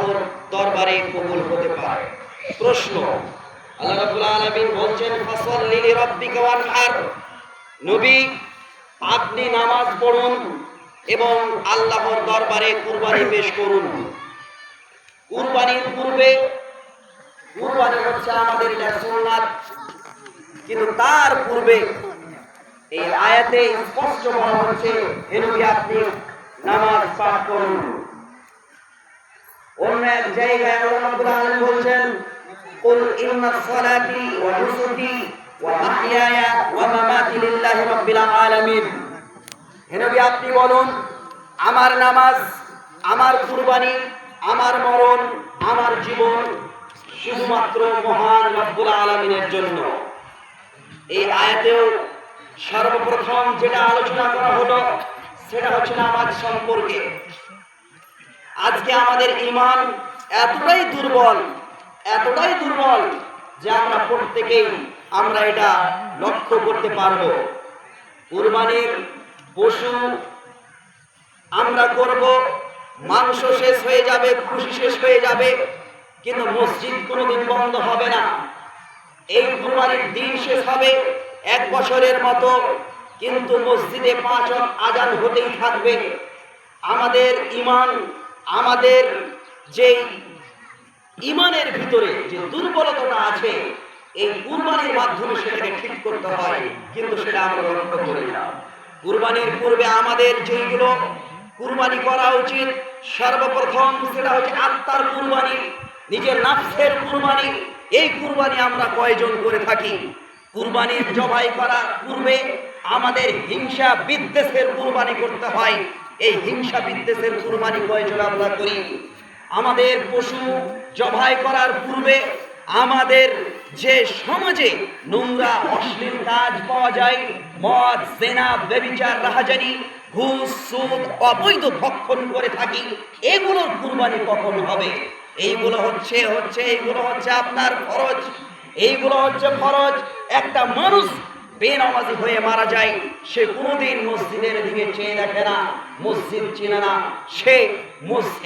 আল্লাহর দরবারে কবুল হতে পারে। প্রশ্ন, আল্লাহ রাব্বুল আলামিন বলছেন ফাসাল্লি লিরাব্বিকা ওয়ানহার, নবী আপনি নামাজ পড়ুন এবং আল্লাহর দরবারে কুরবানি পেশ করুন। কুরবানির পূর্বে কুরবানি হচ্ছে আমাদের এটা সুন্নাত, কিন্তু তার পূর্বে এই আয়াতে স্পষ্ট বলা হচ্ছে হে নবী আপনি নামাজ পাঠ করুন। অন্য এক জায়গায় আল্লাহ রাব্বুল আলামিন বলছেন কুল ইন্নাস সালাতি ওয়া নুসুকি ওয়া মাহইয়ায়া ওয়া মামাতি লিল্লাহি রাব্বিল আলামিন, হে নবী আপনি বলুন আমার নামাজ, আমার কুরবানি, আমার মরণ, আমার জীবন শুধুমাত্র মহান রব্বুল আলামিনের জন্য। এই আয়াতেও সর্বপ্রথম যেটা আলোচনা করা হলো সেটা হচ্ছে নামাজ সম্পর্কে। আজকে আমাদের ঈমান এতটাই দুর্বল যে আমরা প্রত্যেকেই এটা লক্ষ্য করতে পারবো। কুরবানির পশু আমরা করব, মাংস শেষ হয়ে যাবে, খুশি শেষ হয়ে যাবে, কিন্তু মসজিদ কোনোদিন বন্ধ হবে না। এই কুরবানির দিন শেষ হবে 1 বছরের মতো, কিন্তু মসজিদে 5 ওয়াক্ত আজান হতেই থাকবে। আমাদের ঈমান, আমাদের যে ঈমানের ভিতরে যে দুর্বলতাটা আছে এই কুরবানির মাধ্যমে সেটাকে ঠিক করতে হয়, কিন্তু সেটা আমরা লক্ষ্য করি না। কুরবানির পূর্বে আমাদের যেগুলো কুরবানি করা উচিত সর্বপ্রথম সেটা হচ্ছে আত্মার কুরবানি, নিজের নাফসের কুরবানি। এই কুরবানি আমরা কয়জন করে থাকি? কুরবানির জবাই করার পূর্বে আমাদের হিংসা বিদ্বেষের কুরবানি করতে হয়। এই হিংসা বিদ্বেষের কুরবানি কয়জন আমরা করি? আমাদের পশু জবাই করার পূর্বে আমাদের যে সমাজে নোংরা অশ্লীল কাজ পাওয়া যায়, মদ, জেনা, ব্যভিচার, রাহাজানি, ঘুষ, সুদ, অবৈধ ভক্ষণ করে থাকি, এগুলোর কুরবানি কখন হবে? এইগুলো হচ্ছে আপনার ফরজ। এইগুলো হচ্ছে ফরজ। একটা মানুষ বেনামাজি হয়ে মারা যায়, সে কোনোদিন মসজিদের দিকে চেয়ে দেখে না, মসজিদ চিনে না, সে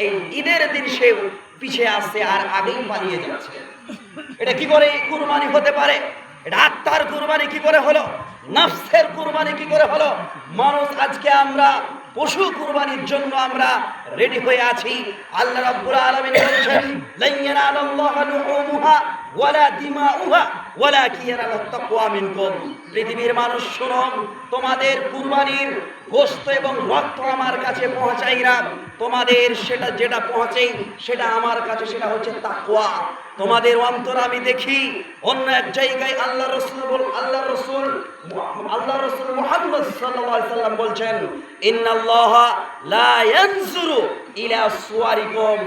এই ঈদের দিন সে পিছিয়ে আসছে আর আগেই পালিয়ে যাচ্ছে। এটা কি করে কুরবানি হতে পারে? এটা আত্মার কুরবানি কি করে হলো? নাফসের কুরবানি কি করে হলো? মানুষ আজকে আমরা পশু কুরবানির জন্য আমরা রেডি হয়ে আছি। আল্লাহ রাব্বুল আলামিন বলেছেন লা ইয়ানালাল্লাহু লুহুমুহা ওয়ালা দিমাউহা ওয়ালাকিন ইয়ানালুত তাকওয়া মিনকুম। পৃথিবীর মানুষ শোনো, তোমাদের কুরবানির গোশত এবং রক্ত আমার কাছে পৌঁছাই না, তোমাদের সেটা যেটা পৌঁছাই সেটা আমার কাছে, সেটা হচ্ছে তাকওয়া। তোমাদের অন্তর আমি দেখি। অন্য এক জায়গায় আল্লাহ রাসূল মুহাম্মদ সাল্লাল্লাহু আলাইহি সাল্লাম বলছেন ইন্নাল্লাহা লা ইয়ানজুরু ইলা সুওয়ারিকুম,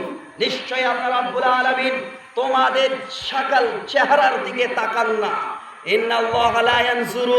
নিশ্চয় আল্লাহ রাব্বুল আলামিন তোমাদের সকল চেহারার দিকে তাকান না। ইন্নাল্লাহা লা ইয়ানজুরু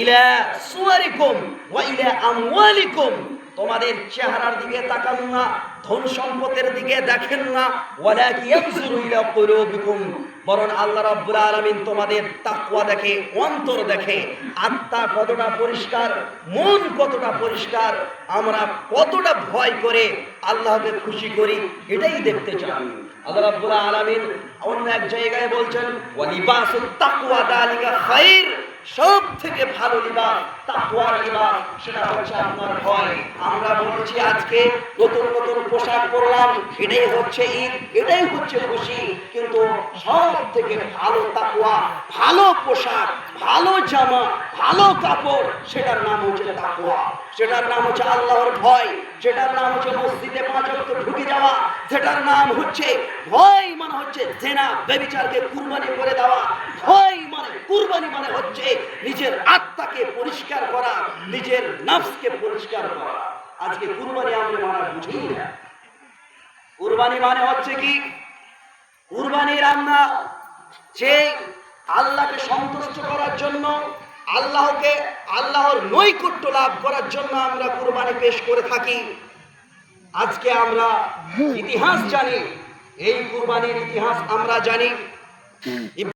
ইলা সুওয়ারিকুম ওয়া ইলা আমওয়ালিকুম, তোমাদের চেহারার দিকে তাকান না, ধন সম্পদের দিকে দেখেন না। ওয়ালাকিন ইয়ানজুরু ইলা কুলুবিকুম, বরং আল্লাহ রাব্বুল আলামিন তোমাদের তাকওয়া দেখে, অন্তর দেখে, আত্মা কতটা পরিষ্কার, মন কতটা পরিষ্কার, আমরা কতটা ভয় করে আল্লাহকে খুশি করি, এটাই দেখতে চান। আল্লাহ রাব্বুল আলামিন অন্য এক জায়গায় বলছেন ওয়া লিবাসুত তাকওয়া যালিকা খায়র, সব থেকে ভালো লিবাস তাকওয়ার লিবাস, সেটা হচ্ছে আপনার ভয়। আমরা বলছি আজকে নতুন নতুন পোশাক পরলাম, এটাই হচ্ছে ঈদ, এটাই হচ্ছে খুশি, কিন্তু সব থেকে ভালো তাকওয়া, ভালো পোশাক, ভালো জামা, ভালো কাপড়, সেটার নাম হচ্ছে তাকওয়া, সেটার নাম হচ্ছে আল্লাহর ভয়, যেটার নাম হচ্ছে মসজিদে 5 ওয়াক্ত ঢুকে যাওয়া, যেটার নাম হচ্ছে ভয়, মানে হচ্ছে জেনা ব্যভিচারকে কুরবানি করে দেওয়া। ভয় মানে কুরবানি মানে হচ্ছে নিজের আত্মাকে পরিষ্কার করা, নিজের নফসকে পরিষ্কার করা। আজকে কুরবানি আমরা বুঝি না। কুরবানি মানে হচ্ছে কি? কুরবানির আমরা যে আল্লাহকে সন্তুষ্ট করার জন্য, আল্লাহর নৈকট্য লাভ করার জন্য আমরা কুরবানি পেশ করে থাকি। আজকে আমরা ইতিহাস জানি, এই কুরবানির ইতিহাস আমরা জানি।